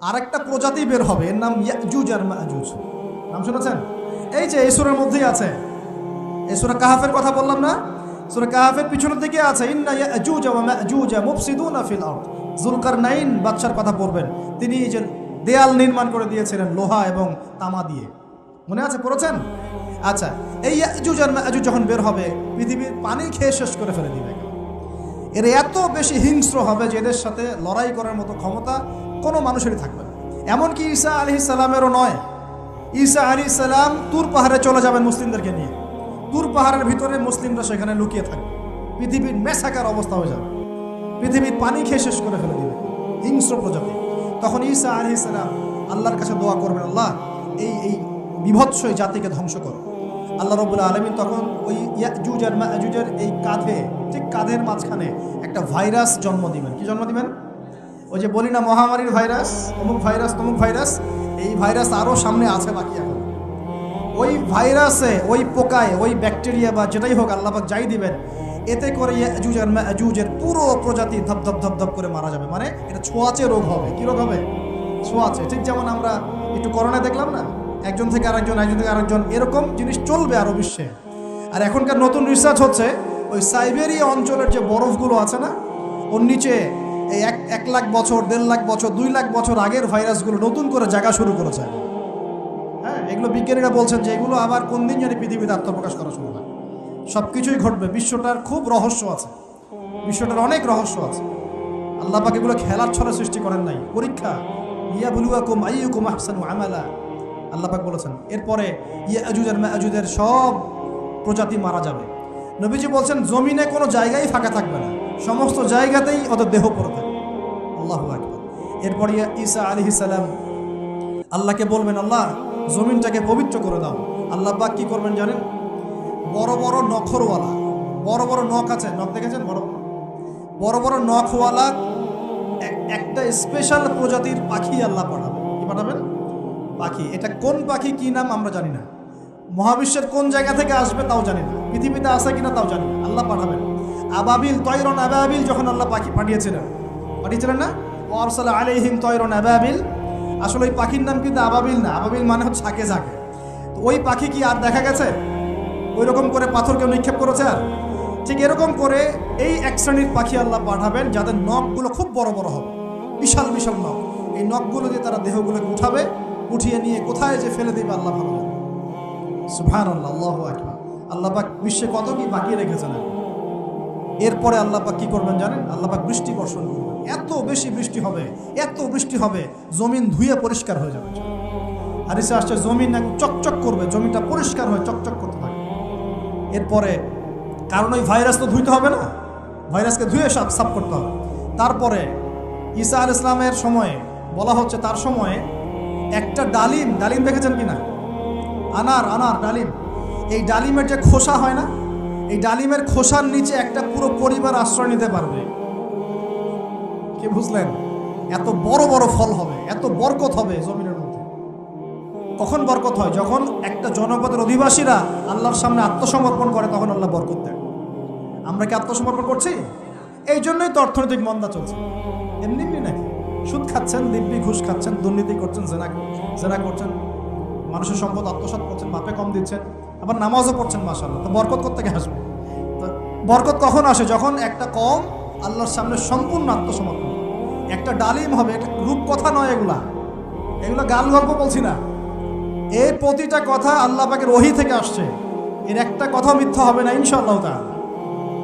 আরেকটা প্রজাতি বের হবে, এর নাম ইয়াজুজ আর মাজুজ। নাম শুনেছেন? এই যে এই সূরার মধ্যেই আছে, এই সূরা কাহাফের কথা বললাম না, সূরা কাহাফের পিছনের দিকে আছে ইন্না ইয়াজুজ ওয়া মাজুজ মুফসিদুনা ফিল আরদ। যুলকারনাইন বাদশার কথা পড়বেন, তিনি এই যে দেয়াল নির্মাণ করে দিয়েছিলেন লোহা এবং তামা দিয়ে, মনে আছে, পড়েছেন? আচ্ছা, এই ইয়াজুজ আর মাজুজ যখন বের হবে, পৃথিবীর পানি খেয়ে শেষ করে ফেলে দিবে। এর এত বেশি হিংস্র হবে যে এদের সাথে লড়াই করার মতো ক্ষমতা কোনো মানুষেরই থাকবে না। এমনকি ঈসা আলাইহিস সালামেরও নয়। ঈসা আলাইহিস সালাম তুর পাহাড়ে চলে যাবেন মুসলিমদেরকে নিয়ে, তুর পাহাড়ের ভিতরে মুসলিমরা সেখানে লুকিয়ে থাকবে, পৃথিবীর মেসাকার অবস্থা হয়ে যাবে, পৃথিবীর পানি খেয়ে শেষ করে ফেলে দিবে হিংস্র প্রজাতি। তখন ঈসা আলাইহিস সালাম আল্লাহর কাছে দোয়া করবেন, আল্লাহ এই বিভৎস জাতিকে ধ্বংস করো। আল্লাহ রাব্বুল আলামিন তখন ওই ইয়াজুজ আর মাজুজের এই কাঁধে, ঠিক কাঁধের মাঝখানে একটা ভাইরাস জন্ম দিবেন। কি জন্ম দিবেন? ওই যে বলি না মহামারীর ভাইরাস, অমুক ভাইরাস তমুক ভাইরাস, এই ভাইরাস আরও সামনে আছে বাকি এখন। ওই ভাইরাসে, ওই পোকায়, ওই ব্যাকটেরিয়া বা যেটাই হোক আল্লাহ পাক যাই দিবেন, এতে করে ইয়াজুজ আর মাজুজের পুরো প্রজাতি ধপ ধপ ধপ ধপ করে মারা যাবে। মানে এটা ছোঁয়াচে রোগ হবে। কি রোগ হবে? ছোঁয়াচে। ঠিক যেমন আমরা একটু করোনায় দেখলাম না, একজন থেকে আরেকজন, একজন থেকে আরেকজন, এরকম জিনিস চলবে আরও বিশ্বে। আর এখনকার নতুন রিসার্চ হচ্ছে ওই সাইবেরিয়া অঞ্চলের যে বরফগুলো আছে না, ওর নিচে এই 1 লাখ বছর, 1.5 লাখ বছর, 2 লাখ বছর আগের ভাইরাসগুলো নতুন করে জায়গা শুরু করেছে। হ্যাঁ, এগুলো বিজ্ঞানীরা বলছেন যে এগুলো আবার কোন দিন জানি পৃথিবীতে আত্মপ্রকাশ করা শুরু হয়। সব কিছুই ঘটবে। বিশ্বটার খুব রহস্য আছে, বিশ্বটার অনেক রহস্য আছে। আল্লাহ পাক এগুলো খেলার ছলে সৃষ্টি করেন নাই, পরীক্ষা। লিয়াবলুয়াকুম আইয়ুকুম আহসানু আমালা, আল্লাহ পাক বলেছেন। এরপরে ইয়াজুজ আর মাজুজের সব প্রজাতি মারা যাবে। নবীজি বলছেন জমিনে কোনো জায়গায় ফাঁকা থাকবে না, সমস্ত জায়গাতেই ওদের দেহ পড়ে থাকবে। আল্লাহু আকবার। এরপরে ঈসা আলাইহিস সালাম আল্লাহকে বলবেন, আল্লাহ জমিনটাকে পবিত্র করে দাও। আল্লাহ পাক কি করবেন জানেন? বড় বড় নখরওয়ালা, বড় বড় নখ আছে, নখ দেখেছেন? বড় বড় নখওয়ালা একটা স্পেশাল প্রজাতির পাখি আল্লাহ পাঠাবেন। কি পাঠাবেন? পাখি। এটা কোন পাখি, কি নাম আমরা জানি না, মহাবিশ্বের কোন জায়গা থেকে আসবে তাও জানি না, পৃথিবীতে আসে কিনা তাও জানি না, আল্লাহ পাঠাবেন। আবাবিল, তয়রন আবাবিল যখন আল্লাহ পাখি পাঠিয়েছিলেন না, ও আরসালা আলাইহিম তয়রন আবাবিল, আসলে ওই পাখির নাম কিন্তু আবাবিল না, আবাবিল মানে হচ্ছে ঝাঁকে ঝাঁকে। তো ওই পাখি কি আর দেখা গেছে? ওই রকম করে পাথর কেউ নিক্ষেপ করেছে? আর ঠিক এরকম করে এই এক শ্রেণীর পাখি আল্লাহ পাঠাবেন যাদের নখগুলো খুব বড় বড় হবে, বিশাল বিশাল নখ। এই নখগুলো দিয়ে তারা দেহগুলোকে উঠাবে, উঠিয়ে নিয়ে কোথায় যে ফেলে দেবে আল্লাহ ভালো জানেন। সুবহানাল্লাহ, আল্লাহু আকবার। আল্লাহ পাক বিশ্বে কত কি বাকি রেখেছেন। এরপরে আল্লাহ পাক কি করবেন জানেন? আল্লাহ পাক বৃষ্টি বর্ষণ করবেন। এত বেশি বৃষ্টি হবে, এত বৃষ্টি হবে, জমিন ধুয়ে পরিষ্কার হয়ে যাবে। হাদিসে আসছে জমিন চকচক করবে, জমিটা পরিষ্কার হয়ে চকচক করতে থাকবে। এরপরে কারণ ওই ভাইরাস তো ধুইতে হবে না, ভাইরাসকে ধুয়ে সাফ করতে হবে। তারপরে ঈসা আলাইহিস সালামের সময়ে বলা হচ্ছে, তার সময়ে একটা ডালিম দেখেছেন কিনা? আনার ডালিম, এই ডালিমের যে খোসা হয় না, এই ডালিমের খোসার নিচে একটা পুরো পরিবার আশ্রয় নিতে পারবে। কি বুঝলেন? এত বড় বড় ফল হবে, এত বরকত হবে জমিনের মধ্যে। কখন বরকত হয়? যখন একটা জনপদের অধিবাসীরা আল্লাহর সামনে আত্মসমর্পণ করে, তখন আল্লাহ বরকত দেয়। আমরা কি আত্মসমর্পণ করছি? এই জন্যই তো অর্থনৈতিক মন্দা চলছে। এমনি নাকি? সুদ খাচ্ছেন, দিব্যি ঘুষ খাচ্ছেন, দুর্নীতি করছেন, জেনা করছেন, মানুষের সম্পদ আত্মসাৎ করছেন, মাপে কম দিচ্ছেন, আবার নামাজও পড়ছেন, মাশাআল্লাহ। তো বরকত কোত্থেকে আসবে? তো বরকত কখন আসে? যখন একটা কম আল্লাহর সামনে সম্পূর্ণ আত্মসমর্পণ। একটা ডালিম হবে, এটা রূপকথা নয়, এগুলা গাল গল্প বলছি না। এই প্রতিটা কথা আল্লাহ পাকের ওহী থেকে আসছে, এর একটা কথা মিথ্যা হবে না ইনশাআল্লাহ তাআলা।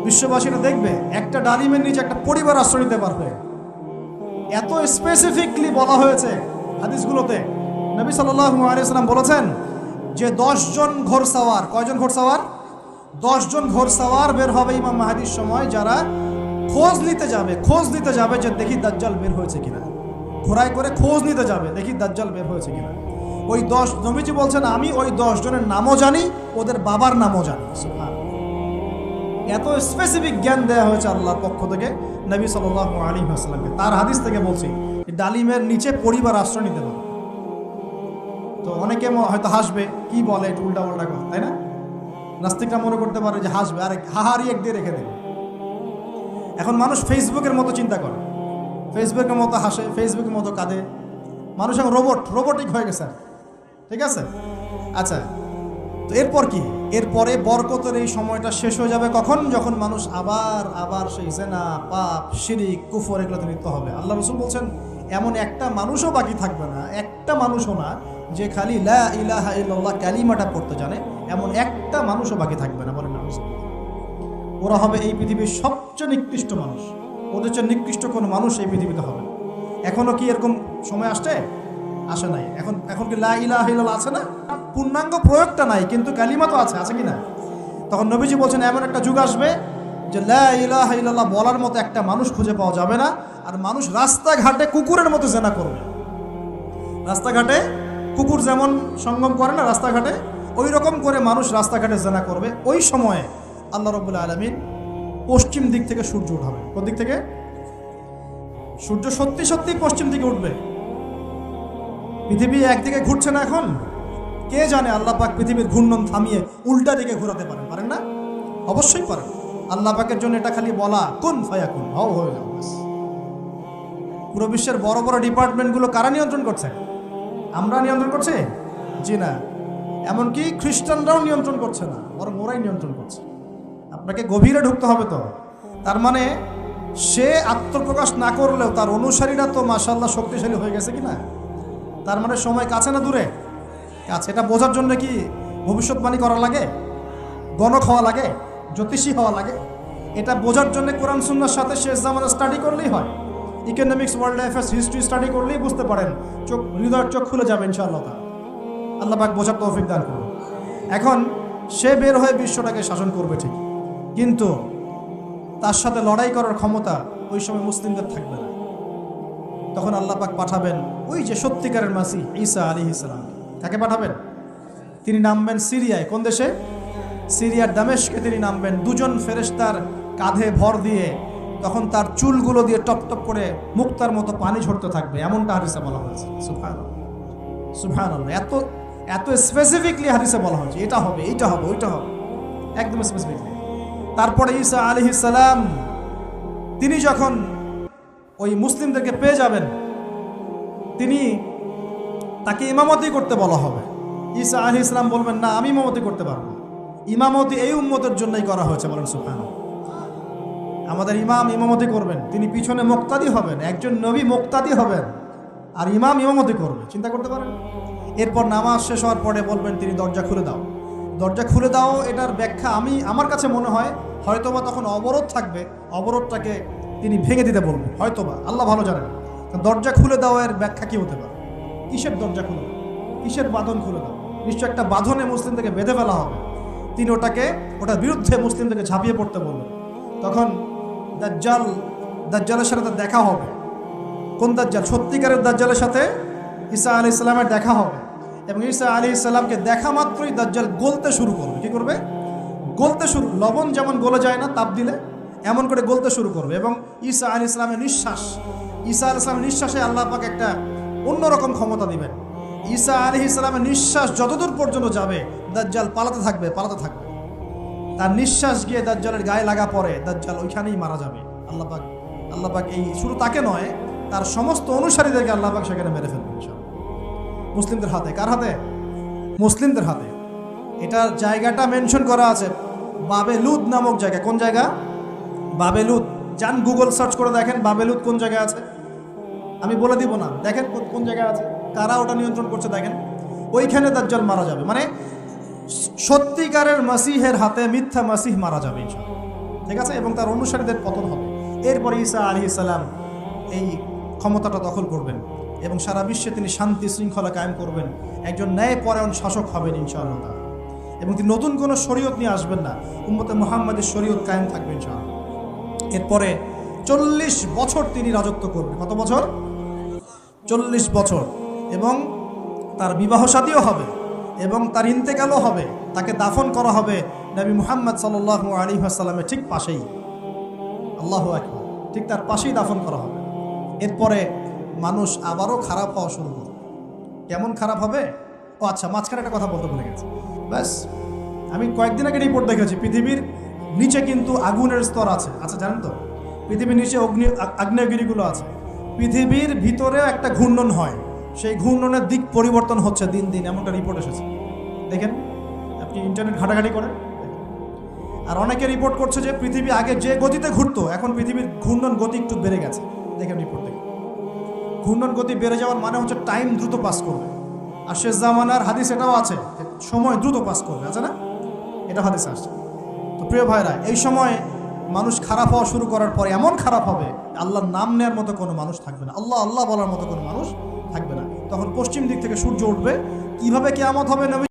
বিশ্ববাসীরা দেখবে একটা ডালিমের নিচে একটা পরিবার আশ্রয় নিতে পারবে। এত স্পেসিফিকলি বলা হয়েছে হাদিসগুলোতে। নবী সাল্লাল্লাহু আলাইহি ওয়াসাল্লাম বলেছেন যে 10 জন ঘোড়সওয়ার, কয়জন ঘোড়সওয়ার? 10 জন ঘোড়সওয়ার বের হবে ইমাম মাহদীর সময়, যারা খোঁজ নিতে যাবে যে দেখি দাজ্জাল বের হয়েছে কিনা। ঘোড়ায় করে খোঁজ নিতে যাবে, দেখি দাজ্জাল বের হয়েছে কিনা। ওই 10, নবীজি বলছেন আমি ওই 10 জনের নামও জানি, ওদের বাবার নামও জানি। এত স্পেসিফিক জ্ঞান দেওয়া হয়েছে আল্লাহর পক্ষ থেকে নবী সাল্লাল্লাহু আলাইহি ওয়াসাল্লামকে। তার হাদিস থেকে বলছি, ডালিমের নিচে পরিবার আশ্রয় নিতে পারে। তো অনেকে হয়তো হাসবে, কি বলে একটু উল্টা পাল্টা কথা, তাই না? নাস্তিকরা মনে করতে পারে যে হাসবে, আরে হাহারি এক দিয়ে রেখে দেবে। এখন মানুষ ফেসবুকের মতো চিন্তা করে, ফেসবুকের মতো হাসে, ফেসবুকের মতো কাঁদে, মানুষ এখন রোবটিক হয়ে গেছে, ঠিক আছে? আচ্ছা, তো এরপর কি? এরপরে বরকতের এই সময়টা শেষ হয়ে যাবে কখন? যখন মানুষ আবার সেই জেনা, পাপ, শিরিক, কুফর এগুলোতে লিপ্ত হবে। আল্লাহ রাসূল বলছেন এমন একটা মানুষও বাকি থাকবে না, একটা মানুষও না যে খালি লা ইলাহা ইল্লাল্লাহ কালিমাটা পড়তে জানে, এমন একটা মানুষও বাকি থাকবে না। বলেন না, ওরা হবে এই পৃথিবীর সবচেয়ে নিকৃষ্ট মানুষ। ওদের চেয়ে নিকৃষ্ট কোনো মানুষ এই পৃথিবীতে হবে। এখনো কি এরকম সময় আসে নাই? এখন কি লা ইলাহা ইল্লাল্লাহ আছে না? পূর্ণাঙ্গ প্রয়োগটা নাই, কিন্তু কালিমা তো আছে কি না? তখন নবীজি বলছেন এমন একটা যুগ আসবে যে লা ইলাহা ইল্লাল্লাহ বলার মতো একটা মানুষ খুঁজে পাওয়া যাবে না। আর মানুষ রাস্তাঘাটে কুকুরের মতো জেনা করবে। রাস্তাঘাটে কুকুর যেমন সঙ্গম করে না রাস্তাঘাটে, ওই রকম করে মানুষ রাস্তাঘাটে জেনা করবে। ওই সময়ে আল্লাহ রাব্বুল আলামিন পশ্চিম দিক থেকে সূর্য উঠাবে। কোন দিক থেকে? সূর্য সত্যি পশ্চিম দিকে উঠবে। পৃথিবী একদিকে ঘুরছে না এখন, কে জানে আল্লাহ পাক পৃথিবীর ঘূর্ণন থামিয়ে উল্টা দিকে ঘোরাতে পারেন না? অবশ্যই পারেন। আল্লাহ পাকের জন্য এটা খালি বলা কুন ফায়াকুন, হও হয়ে যাও। পুরো বিশ্বের বড় বড় ডিপার্টমেন্টগুলো কারা নিয়ন্ত্রণ করছে? আমরা নিয়ন্ত্রণ করছি? জি না। এমনকি খ্রিস্টানরাও নিয়ন্ত্রণ করছে না, বরং ওরাই নিয়ন্ত্রণ করছে। আপনাকে গভীরে ঢুকতে হবে। তো তার মানে সে আত্মপ্রকাশ না করলেও তার অনুসারীরা তো মাশাআল্লাহ শক্তিশালী হয়ে গেছে কিনা? তার মানে সময় কাছে না দূরে? কাছে। এটা বোঝার জন্য কি ভবিষ্যৎবাণী করা লাগে, গণক হওয়া লাগে, জ্যোতিষী হওয়া লাগে? এটা বোঝার জন্য কোরআন সুন্নাহর সাথে শেষ জামানা স্টাডি করলেই হয়। Economics, world affairs, history study করলেই বুঝতে পারেন, হৃদয়ের চোখ খুলে যাবে ইনশাআল্লাহ। আল্লাহ পাক বোঝার তৌফিক দান করুন। এখন সে বের হয়ে বিশ্বটাকে শাসন করবে ঠিক, কিন্তু তার সাথে লড়াই করার ক্ষমতা ওই সময় মুসলিমদের থাকবে না। তখন আল্লাহ পাক পাঠাবেন ওই যে সত্যিকারের মাসিহ ঈসা আলাইহিস সালাম। কাকে পাঠাবেন? তিনি নামবেন সিরিয়ায়। কোন দেশে? সিরিয়ার দামেস্কে তিনি নামবেন দুজন ফেরেশতার কাঁধে ভর দিয়ে। তখন তার চুলগুলো দিয়ে টপ টপ করে মুক্তার মতো পানি ঝরতে থাকবে, এমনটা হাদিসে বলা হয়েছে। সুবহানাল্লাহ, সুবহানাল্লাহ। এত স্পেসিফিকলি হাদিসে বলা হয়েছে এটা হবে, এইটা হবে, ওইটা হবে, একদম স্পেসিফিকলি। তারপরে ঈসা আলাইহিস সালাম তিনি যখন ওই মুসলিমদেরকে পেয়ে যাবেন, তাকে ইমামতি করতে বলা হবে। ঈসা আলাইহিস সালাম বলবেন, না, আমি ইমামতি করতে পারবো। ইমামতি এই উম্মতের জন্যই করা হয়েছে। বলেন সুবহানাল্লাহ। আমাদের ইমাম ইমামতি করবেন, তিনি পিছনে মুক্তাদি হবেন। একজন নবী মুক্তাদি হবেন আর ইমাম ইমামতি করবে। চিন্তা করতে পারেন? এরপর নামাজ শেষ হওয়ার পরে বলবেন তিনি, দরজা খুলে দাও, দরজা খুলে দাও। এটার ব্যাখ্যা আমার কাছে মনে হয় হয়তোবা তখন অবরোধ থাকবে, অবরোধটাকে তিনি ভেঙে দিতে বলবেন, হয়তোবা, আল্লাহ ভালো জানেন। দরজা খুলে দাও এর ব্যাখ্যা কি হতে পারে? কিসের দরজা খুলে দাও? কিসের বাঁধন খুলে দাও? নিশ্চয় একটা বাঁধনে মুসলিমদেরকে বেঁধে ফেলা হবে। তিনি ওটার বিরুদ্ধে মুসলিমদেরকে ঝাঁপিয়ে পড়তে বলবেন। তখন দাজ্জালের সাথে তার দেখা হবে। কোন দাজ্জাল? সত্যিকারের দাজ্জালের সাথে ঈসা আলাইহিস সালামের দেখা হবে। এবং ঈসা আলাইহিস সালামকে দেখা মাত্রই দাজ্জাল গলতে শুরু করবে। কি করবে? গলতে শুরু। লবণ যেমন গলে যায় না তাপ দিলে, এমন করে গলতে শুরু করবে। এবং ঈসা আলাইহিস সালামের নিঃশ্বাসে আল্লাহ পাক একটা অন্যরকম ক্ষমতা দিবেন। ঈসা আলাইহিস সালামের নিঃশ্বাস যতদূর পর্যন্ত যাবে দাজ্জাল পালাতে থাকবে। তার নিঃশ্বাস গিয়ে দাজ্জালের গায়ে লাগা পরে দাজ্জাল ওইখানেই মারা যাবে। আল্লাহ পাক এই শুধু তাকে নয়, তার সমস্ত অনুসারীদেরকে আল্লাহ পাক সেখানে মেরে ফেলবেন ইনশাআল্লাহ। মুসলিমদের হাতে। কার হাতে? মুসলিমদের হাতে। এটার জায়গাটা মেনশন করা আছে, বাবেলুদ নামক জায়গা। কোন জায়গা? বাবেলুদ। যান গুগল সার্চ করে দেখেন বাবেলুদ কোন জায়গায় আছে। আমি বলে দিব না, দেখেন কোন জায়গায় আছে, কারা ওটা নিয়ন্ত্রণ করছে দেখেন। ওইখানে দাজ্জাল মারা যাবে। মানে সত্যিকারের মাসিহের হাতে মিথ্যা মাসিহ মারা যাবে ইনশাআল্লাহ, ঠিক আছে? এবং তার অনুসারীদের পতন হবে। এরপরে ঈসা আলাইহিস সালাম এই ক্ষমতাটা দখল করবেন এবং সারা বিশ্বে তিনি শান্তি শৃঙ্খলা কায়েম করবেন। একজন ন্যায়পরায়ণ শাসক হবেন ইনশাআল্লাহ। এবং তিনি নতুন কোনো শরীয়ত নিয়ে আসবেন না, উম্মতে মুহাম্মাদের শরীয়ত কায়েম থাকবে ইনশাআল্লাহ। এরপরে 40 বছর তিনি রাজত্ব করবেন। কত বছর? 40 বছর। এবং তার বিবাহ শাদীও হবে এবং তার ইন্তেকালও হবে। তাকে দাফন করা হবে নবী মুহাম্মদ সাল্লাল্লাহু আলাইহি ওয়াসাল্লামের ঠিক পাশেই। আল্লাহু আকবার। ঠিক তার পাশেই দাফন করা হবে। এরপরে মানুষ আবারও খারাপ হওয়া শুরু করবে। কেমন খারাপ হবে? ও আচ্ছা, মাঝখানে একটা কথা বলতে ভুলে গেছি। ব্যাস, আমি কয়েকদিন আগে রিপোর্ট দেখেছি, পৃথিবীর নিচে কিন্তু আগুনের স্তর আছে। আচ্ছা, জানেন তো পৃথিবীর নিচে আগ্নেয়গিরিগুলো আছে। পৃথিবীর ভিতরেও একটা ঘূর্ণন হয়। সেই ঘূর্ণনের দিক পরিবর্তন হচ্ছে দিন দিন, এমনটা রিপোর্ট এসেছে। দেখেন, আপনি ইন্টারনেট ঘাটাঘাটি করেন। আর অনেকে রিপোর্ট করছে যে পৃথিবী আগে যে গতিতে ঘুরতো, এখন পৃথিবীর ঘূর্ণন গতি একটু বেড়ে গেছে। দেখেন রিপোর্ট দেখেন, ঘূর্ণন গতি বেড়ে যাওয়ার মানে হচ্ছে টাইম দ্রুত পাস করবে। আর শেষ জামানার হাদিস এটাও আছে, সময় দ্রুত পাস করবে, আছে না? এটা হাদিস আসছে। তো প্রিয় ভাইরা, এই সময় মানুষ খারাপ হওয়া শুরু করার পরে এমন খারাপ হবে, আল্লাহর নাম নেওয়ার মতো কোনো মানুষ থাকবে না, আল্লাহ আল্লাহ বলার মতো কোনো মানুষ থাকবে না। তখন পশ্চিম দিক থেকে সূর্য উঠবে। কিভাবে কিয়ামত হবে নবী